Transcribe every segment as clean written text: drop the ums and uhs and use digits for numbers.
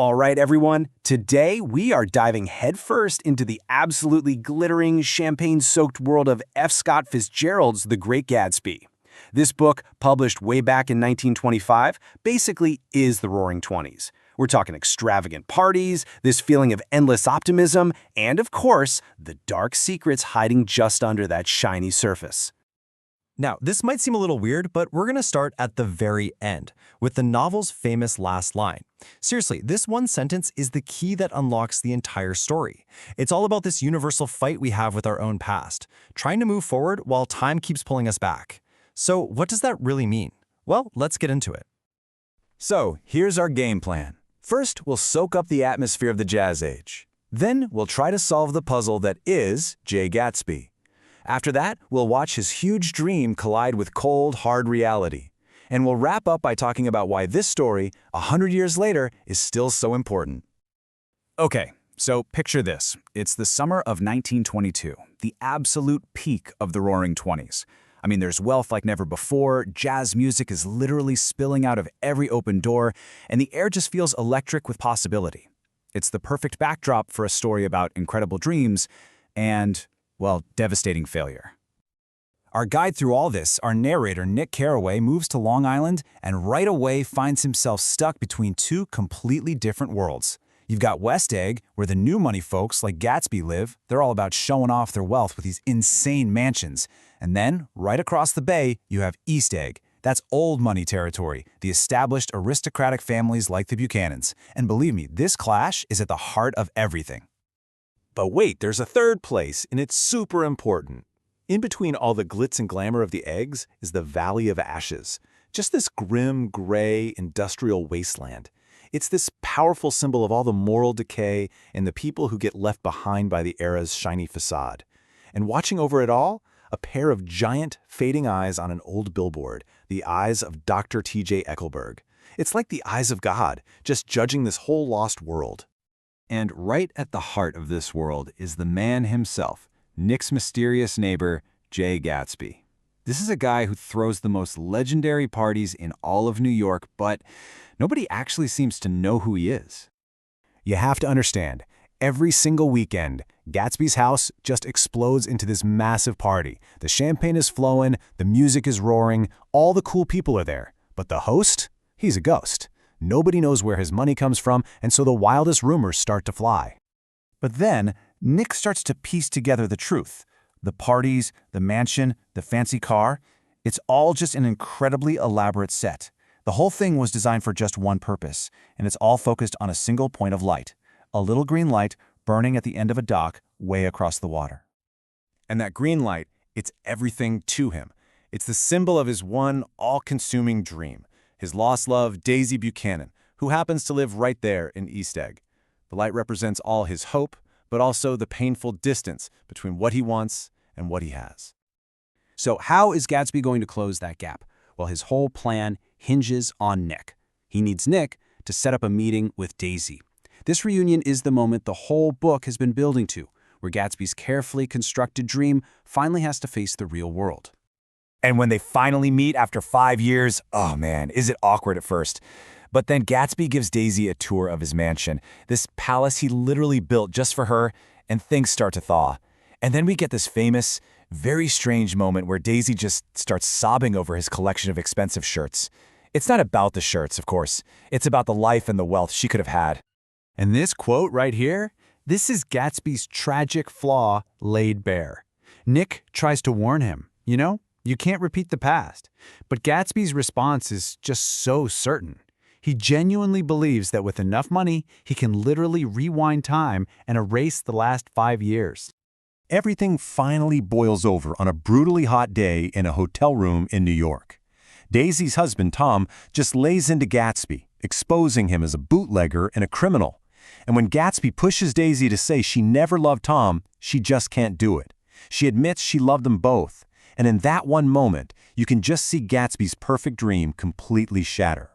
All right, everyone. Today, we are diving headfirst into the absolutely glittering, champagne-soaked world of F. Scott Fitzgerald's The Great Gatsby. This book, published way back in 1925, basically is the Roaring Twenties. We're talking extravagant parties, this feeling of endless optimism, and of course, the dark secrets hiding just under that shiny surface. Now, this might seem a little weird, but we're going to start at the very end, with the novel's famous last line. Seriously, this one sentence is the key that unlocks the entire story. It's all about this universal fight we have with our own past, trying to move forward while time keeps pulling us back. So what does that really mean? Well, let's get into it. So, here's our game plan. First, we'll soak up the atmosphere of the Jazz Age. Then, we'll try to solve the puzzle that is Jay Gatsby. After that, we'll watch his huge dream collide with cold, hard reality. And we'll wrap up by talking about why this story, 100 years later, is still so important. Okay, so picture this. It's the summer of 1922, the absolute peak of the Roaring Twenties. I mean, there's wealth like never before, jazz music is literally spilling out of every open door, and the air just feels electric with possibility. It's the perfect backdrop for a story about incredible dreams and, well, devastating failure. Our guide through all this, our narrator Nick Carraway, moves to Long Island and right away finds himself stuck between two completely different worlds. You've got West Egg, where the new money folks like Gatsby live. They're all about showing off their wealth with these insane mansions. And then, right across the bay, you have East Egg. That's old money territory, the established aristocratic families like the Buchanans. And believe me, this clash is at the heart of everything. But wait, there's a third place, and it's super important. In between all the glitz and glamour of the eggs is the Valley of Ashes, just this grim, gray, industrial wasteland. It's this powerful symbol of all the moral decay and the people who get left behind by the era's shiny facade. And watching over it all, a pair of giant, fading eyes on an old billboard, the eyes of Dr. T.J. Eckelberg. It's like the eyes of God, just judging this whole lost world. And right at the heart of this world is the man himself, Nick's mysterious neighbor, Jay Gatsby. This is a guy who throws the most legendary parties in all of New York, but nobody actually seems to know who he is. You have to understand, every single weekend, Gatsby's house just explodes into this massive party. The champagne is flowing, the music is roaring, all the cool people are there. But the host? He's a ghost. Nobody knows where his money comes from, and so the wildest rumors start to fly. But then, Nick starts to piece together the truth. The parties, the mansion, the fancy car, it's all just an incredibly elaborate set. The whole thing was designed for just one purpose, and it's all focused on a single point of light. A little green light burning at the end of a dock way across the water. And that green light, it's everything to him. It's the symbol of his one all-consuming dream, his lost love, Daisy Buchanan, who happens to live right there in East Egg. The light represents all his hope, but also the painful distance between what he wants and what he has. So how is Gatsby going to close that gap? Well, his whole plan hinges on Nick. He needs Nick to set up a meeting with Daisy. This reunion is the moment the whole book has been building to, where Gatsby's carefully constructed dream finally has to face the real world. And when they finally meet after 5 years, oh man, is it awkward at first. But then Gatsby gives Daisy a tour of his mansion, this palace he literally built just for her, and things start to thaw. And then we get this famous, very strange moment where Daisy just starts sobbing over his collection of expensive shirts. It's not about the shirts, of course. It's about the life and the wealth she could have had. And this quote right here, this is Gatsby's tragic flaw laid bare. Nick tries to warn him, you can't repeat the past. But Gatsby's response is just so certain. He genuinely believes that with enough money, he can literally rewind time and erase the last 5 years. Everything finally boils over on a brutally hot day in a hotel room in New York. Daisy's husband, Tom, just lays into Gatsby, exposing him as a bootlegger and a criminal. And when Gatsby pushes Daisy to say she never loved Tom, she just can't do it. She admits she loved them both. And in that one moment, you can just see Gatsby's perfect dream completely shatter.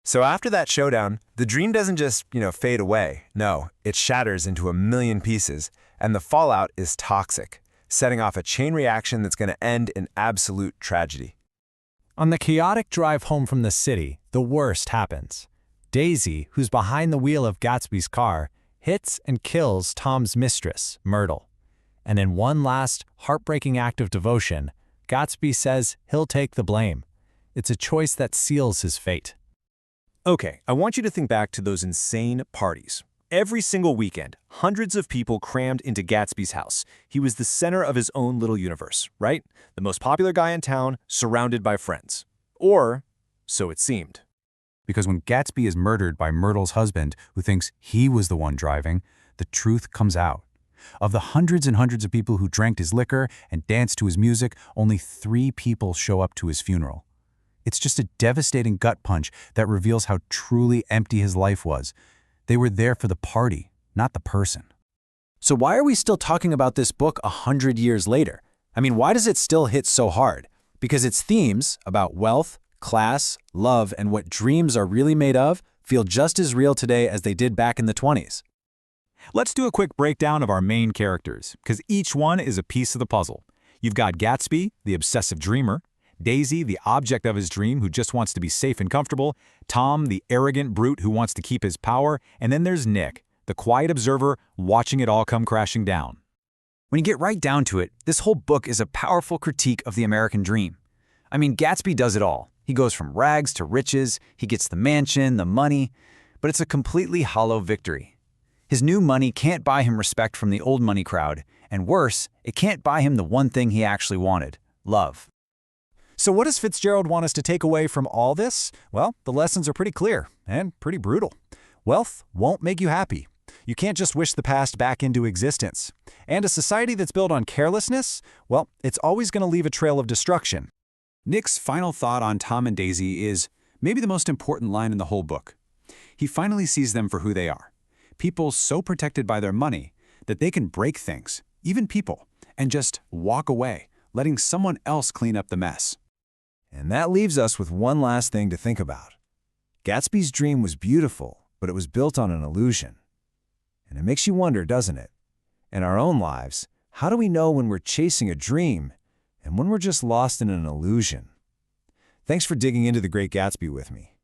So after that showdown, the dream doesn't just, fade away. No, it shatters into a million pieces, and the fallout is toxic, setting off a chain reaction that's going to end in absolute tragedy. On the chaotic drive home from the city, the worst happens. Daisy, who's behind the wheel of Gatsby's car, hits and kills Tom's mistress, Myrtle. And in one last, heartbreaking act of devotion, Gatsby says he'll take the blame. It's a choice that seals his fate. Okay, I want you to think back to those insane parties. Every single weekend, hundreds of people crammed into Gatsby's house. He was the center of his own little universe, right? The most popular guy in town, surrounded by friends. Or so it seemed. Because when Gatsby is murdered by Myrtle's husband, who thinks he was the one driving, the truth comes out. Of the hundreds and hundreds of people who drank his liquor and danced to his music, only 3 people show up to his funeral. It's just a devastating gut punch that reveals how truly empty his life was. They were there for the party, not the person. So why are we still talking about this book 100 years later? I mean, why does it still hit so hard? Because its themes about wealth, class, love, and what dreams are really made of feel just as real today as they did back in the 20s. Let's do a quick breakdown of our main characters, because each one is a piece of the puzzle. You've got Gatsby, the obsessive dreamer, Daisy, the object of his dream who just wants to be safe and comfortable, Tom, the arrogant brute who wants to keep his power, and then there's Nick, the quiet observer watching it all come crashing down. When you get right down to it, this whole book is a powerful critique of the American dream. I mean, Gatsby does it all. He goes from rags to riches, he gets the mansion, the money, but it's a completely hollow victory. His new money can't buy him respect from the old money crowd, and worse, it can't buy him the one thing he actually wanted, love. So what does Fitzgerald want us to take away from all this? Well, the lessons are pretty clear and pretty brutal. Wealth won't make you happy. You can't just wish the past back into existence. And a society that's built on carelessness, well, it's always going to leave a trail of destruction. Nick's final thought on Tom and Daisy is maybe the most important line in the whole book. He finally sees them for who they are. People so protected by their money that they can break things, even people, and just walk away, letting someone else clean up the mess. And that leaves us with one last thing to think about. Gatsby's dream was beautiful, but it was built on an illusion. And it makes you wonder, doesn't it? In our own lives, how do we know when we're chasing a dream and when we're just lost in an illusion? Thanks for digging into The Great Gatsby with me.